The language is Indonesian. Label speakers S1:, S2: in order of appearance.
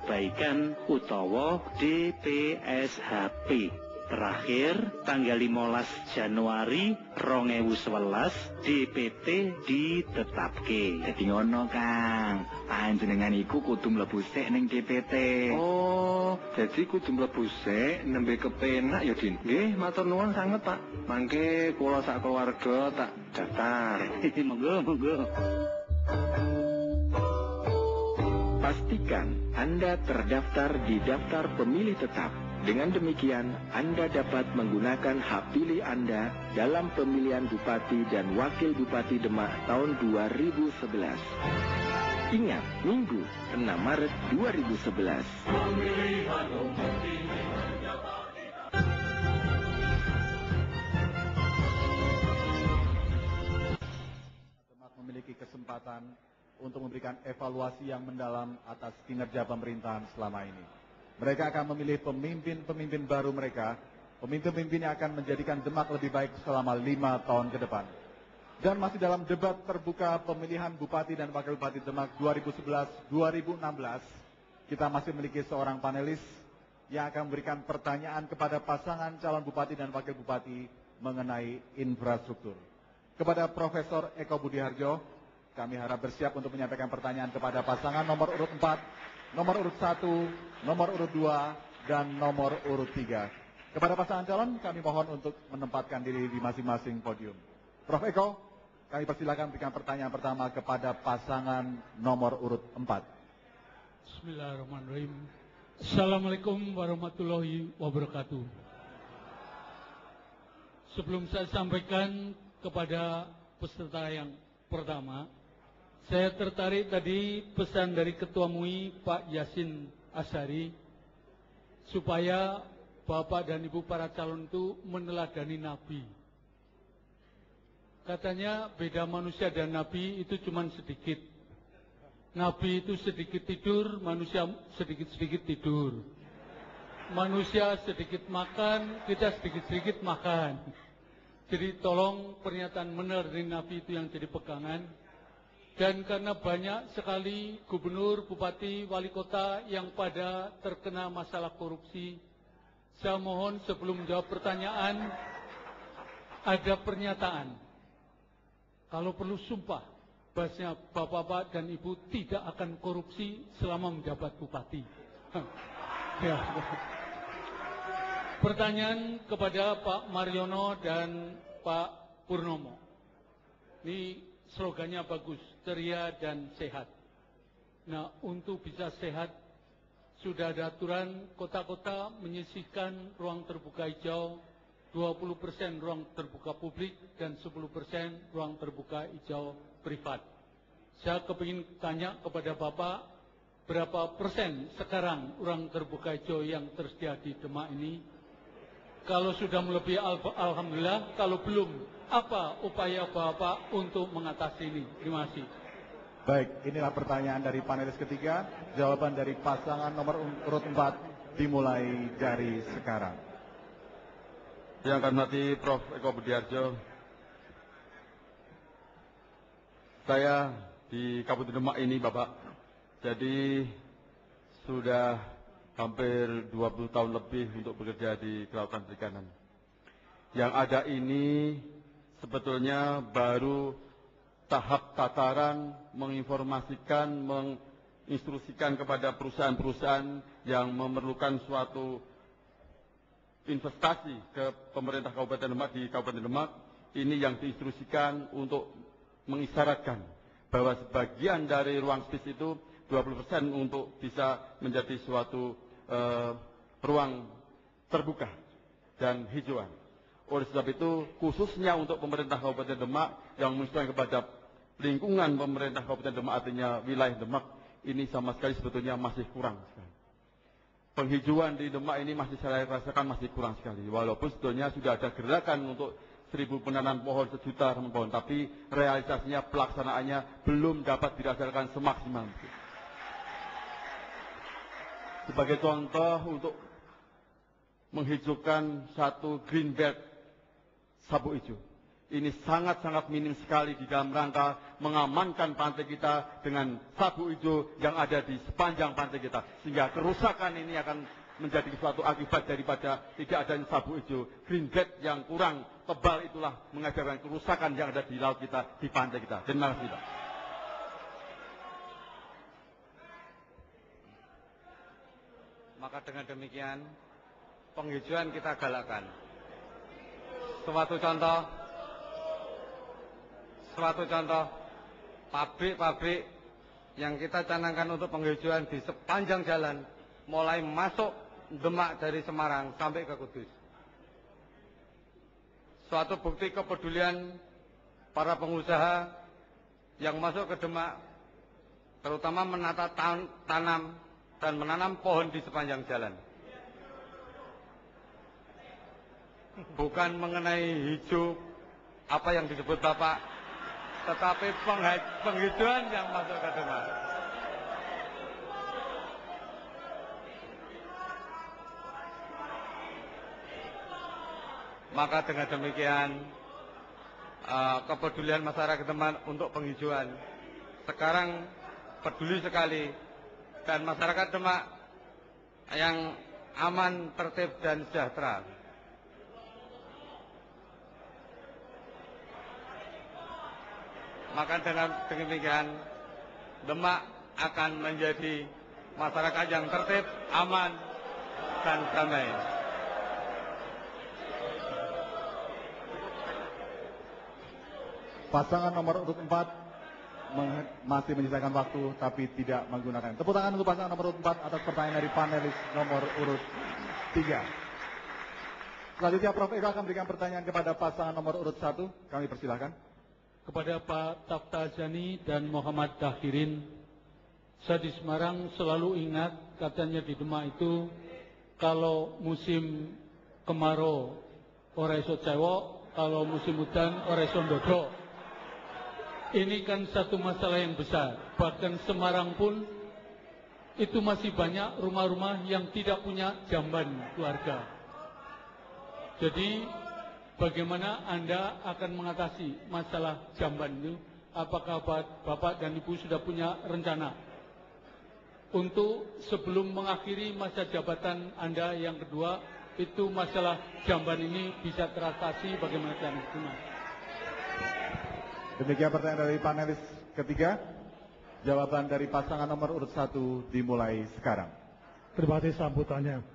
S1: perbaikan utawa DPSHP. Terakhir, tanggal 15 Januari 2011 DPT ditetapke.
S2: Dadi ngono, Kang. Panjenengan iku kudu mlebu sik ning DPT.
S3: Oh, jadi kudu mlebu sik nembe kepenak ya, Din. Nggih, matur nuwun sanget, Pak. Mangke kula sak keluarga tak daftar.
S1: Monggo.
S4: Pastikan Anda terdaftar di daftar pemilih tetap. Dengan demikian, Anda dapat menggunakan hak pilih Anda dalam pemilihan Bupati dan Wakil Bupati Demak tahun 2011. Ingat, Minggu 6 Maret 2011.
S5: Demak memiliki kesempatan untuk memberikan evaluasi yang mendalam atas kinerja pemerintahan selama ini. Mereka akan memilih pemimpin-pemimpin baru mereka, pemimpin-pemimpin yang akan menjadikan Demak lebih baik selama 5 tahun ke depan. Dan masih dalam debat terbuka pemilihan Bupati dan Wakil Bupati Demak 2011-2016, kita masih memiliki seorang panelis yang akan memberikan pertanyaan kepada pasangan calon Bupati dan Wakil Bupati mengenai infrastruktur. Kepada Profesor Eko Budiharjo, kami harap bersiap untuk menyampaikan pertanyaan kepada pasangan nomor urut 4, nomor urut 1, nomor urut 2, dan nomor urut 3. Kepada pasangan calon, kami mohon untuk menempatkan diri di masing-masing podium. Prof. Eko, kami persilakan berikan pertanyaan pertama kepada pasangan nomor urut 4.
S6: Bismillahirrahmanirrahim. Assalamualaikum warahmatullahi wabarakatuh. Sebelum saya sampaikan kepada peserta yang pertama, saya tertarik tadi pesan dari Ketua MUI Pak Yasin Asyari supaya Bapak dan Ibu para calon itu meneladani Nabi. Katanya beda manusia dan Nabi itu cuma sedikit. Nabi itu sedikit tidur, manusia sedikit-sedikit tidur. Manusia sedikit makan, kita sedikit-sedikit makan. Jadi tolong pernyataan benar dari Nabi itu yang jadi pegangan. Dan karena banyak sekali gubernur, bupati, wali kota yang pada terkena masalah korupsi, saya mohon sebelum menjawab pertanyaan, ada pernyataan. Kalau perlu sumpah, bahasanya bapak-bapak dan ibu tidak akan korupsi selama menjabat bupati. Ya. Pertanyaan kepada Pak Mariono dan Pak Purnomo. Ini slogannya bagus, ceria dan sehat. Nah, untuk bisa sehat, sudah ada aturan kota-kota menyisihkan ruang terbuka hijau, 20% ruang terbuka publik dan 10% ruang terbuka hijau privat. Saya kepingin tanya kepada Bapak, berapa persen sekarang ruang terbuka hijau yang tersedia di Demak ini? Kalau sudah melebihi alhamdulillah, kalau belum, apa upaya Bapak untuk mengatasi ini? Terima kasih.
S5: Baik, inilah pertanyaan dari panelis ketiga. Jawaban dari pasangan nomor urut 4 dimulai dari sekarang.
S3: Yang kami hormati Prof. Eko Budiharjo. Saya di Kabupaten Demak ini, Bapak, jadi sudah hampir 20 tahun lebih untuk bekerja di kelautan perikanan. Yang ada ini sebetulnya baru tahap tataran menginformasikan, menginstruksikan kepada perusahaan-perusahaan yang memerlukan suatu investasi ke pemerintah Kabupaten Demak di Kabupaten Demak, ini yang diinstruksikan untuk mengisyaratkan bahwa sebagian dari ruang space itu 20% untuk bisa menjadi suatu ruang terbuka dan hijauan. Oleh sebab itu, khususnya untuk pemerintah Kabupaten Demak yang menginstruksikan kepada lingkungan pemerintah Kabupaten Demak, artinya wilayah Demak, ini sama sekali sebetulnya masih kurang sekali. Penghijauan di Demak ini masih saya rasakan masih kurang sekali. Walaupun sebetulnya sudah ada gerakan untuk 1000 penanaman pohon, 1 juta pohon, tapi realisasinya, pelaksanaannya belum dapat dirasakan semaksimal mungkin. Sebagai contoh untuk menghijaukan satu green belt sabuk hijau, ini sangat-sangat minim sekali di dalam rangka mengamankan pantai kita dengan sabuk hijau yang ada di sepanjang pantai kita. Sehingga kerusakan ini akan menjadi suatu akibat daripada tidak adanya sabuk hijau. Green bed yang kurang tebal itulah mengakibatkan kerusakan yang ada di laut kita, di pantai kita. Terima kasih, Pak.
S7: Maka dengan demikian, penghijauan kita galakkan. Suatu contoh, pabrik-pabrik yang kita canangkan untuk penghijauan di sepanjang jalan, mulai masuk Demak dari Semarang sampai ke Kudus. Suatu bukti kepedulian para pengusaha yang masuk ke Demak, terutama menata tanam dan menanam pohon di sepanjang jalan. Bukan mengenai hijau apa yang disebut Bapak, tetapi penghijauan yang masuk ke Demak. Maka dengan demikian kepedulian masyarakat Demak untuk penghijauan sekarang peduli sekali, dan masyarakat Demak yang aman, tertib, dan sejahtera. Maka dengan demikian Demak akan menjadi masyarakat yang tertib, aman, dan damai.
S5: Pasangan nomor urut 4 masih menyisakan waktu tapi tidak menggunakan. Tepuk tangan untuk pasangan nomor urut 4 atas pertanyaan dari panelis nomor urut 3. Selanjutnya Prof. Eko akan berikan pertanyaan kepada pasangan nomor urut 1. Kami persilahkan.
S6: Kepada Pak Tafta Zani dan Muhammad Dahirin, saya di Semarang selalu ingat katanya di Demak itu kalau musim kemarau ora iso cewek, kalau musim hujan ora iso ndodok. Ini kan satu masalah yang besar. Bahkan Semarang pun itu masih banyak rumah-rumah yang tidak punya jamban keluarga. Jadi bagaimana Anda akan mengatasi masalah jamban itu? Apakah Bapak dan Ibu sudah punya rencana untuk sebelum mengakhiri masa jabatan Anda yang kedua, itu masalah jamban ini bisa teratasi bagaimana caranya?
S5: Demikian pertanyaan dari panelis ketiga. Jawaban dari pasangan nomor urut 1 dimulai sekarang.
S8: Terima kasih sambutannya.